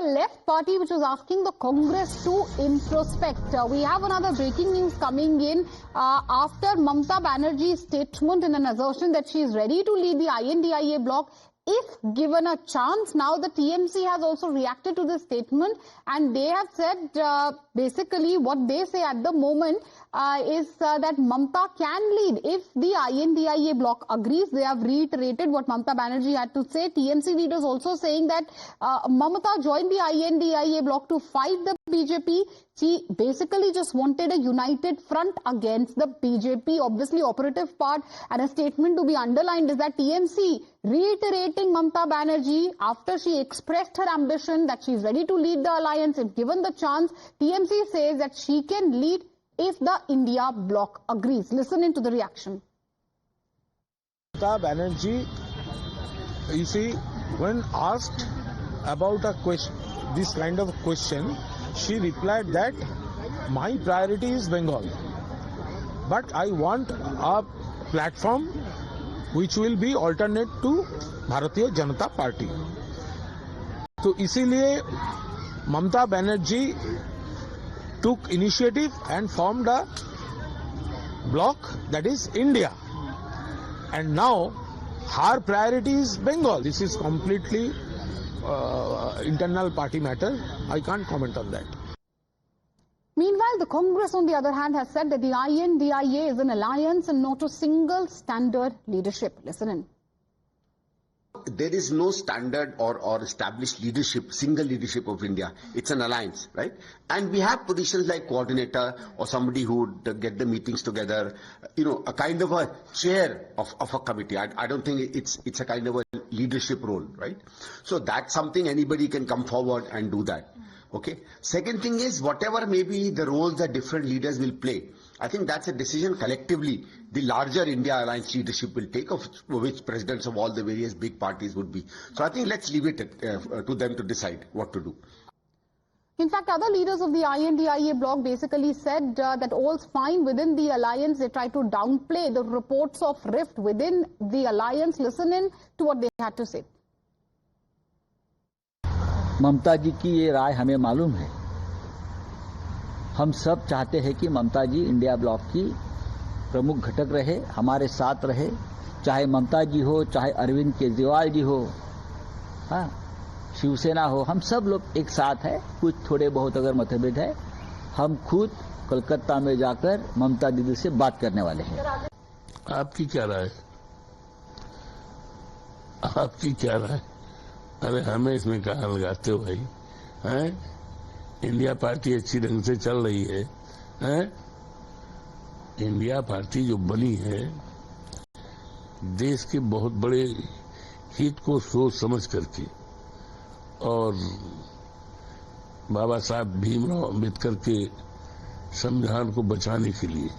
the left party which was asking the Congress to introspect. We have another breaking news coming in after Mamata Banerjee's statement in an assertion that she is ready to lead the INDIA bloc if given a chance. Now the TMC has also reacted to this statement, and they have said basically what they say at the moment is that Mamata can lead if the INDIA bloc agrees. They have reiterated what Mamata Banerjee had to say. TMC leaders also saying that Mamata joined the INDIA bloc to fight the BJP. She basically just wanted a united front against the BJP. Obviously, operative part and a statement to be underlined is that TMC reiterating Mamata Banerjee after she expressed her ambition that she is ready to lead the alliance if given the chance. TMC says that she can lead if the India bloc agrees. Listen into the reaction. Mamata Banerjee, you see, when asked about a question, this kind of question, she replied that my priority is Bengal, but I want a platform which will be alternate to Bharatiya Janata Party. तो इसीलिए Mamata Banerjee took initiative and formed a bloc, that is India, and now her priority is Bengal. This is completely internal party matter. I can't comment on that. Meanwhile, the Congress, on the other hand, has said that the INDIA is an alliance and not a single standard leadership. Listen in. There is no standard or established leadership, single leadership of India. It's an alliance, right? And we have positions like coordinator or somebody who would get the meetings together, you know, a kind of a chair of a committee. I don't think it's a kind of a leadership role, right? So that's something anybody can come forward and do that. Okay. Second thing is, whatever maybe the roles that different leaders will play, I think that's a decision collectively the larger India Alliance leadership will take, of which presidents of all the various big parties would be. So I think let's leave it to them to decide what to do. In fact, other leaders of the INDIA bloc basically said that all's fine within the alliance. They try to downplay the reports of rift within the alliance. Listen in to what they had to say. ममता जी की ये राय हमें मालूम है. हम सब चाहते हैं कि ममता जी इंडिया ब्लॉक की प्रमुख घटक रहे, हमारे साथ रहे, चाहे ममता जी हो, चाहे अरविंद केजरीवाल जी हो, हाँ, शिवसेना हो, हम सब लोग एक साथ है. कुछ थोड़े बहुत अगर मतभेद है, हम खुद कोलकाता में जाकर ममता दीदी से बात करने वाले हैं. आपकी क्या राय? आपकी क्या राय? अरे हमें इसमें कहाँ लगाते हो भाई? हैं? इंडिया पार्टी अच्छी ढंग से चल रही है, हैं? इंडिया पार्टी जो बनी है, देश के बहुत बड़े हित को सोच समझ करके और बाबा साहब भीमराव अम्बेडकर के संविधान को बचाने के लिए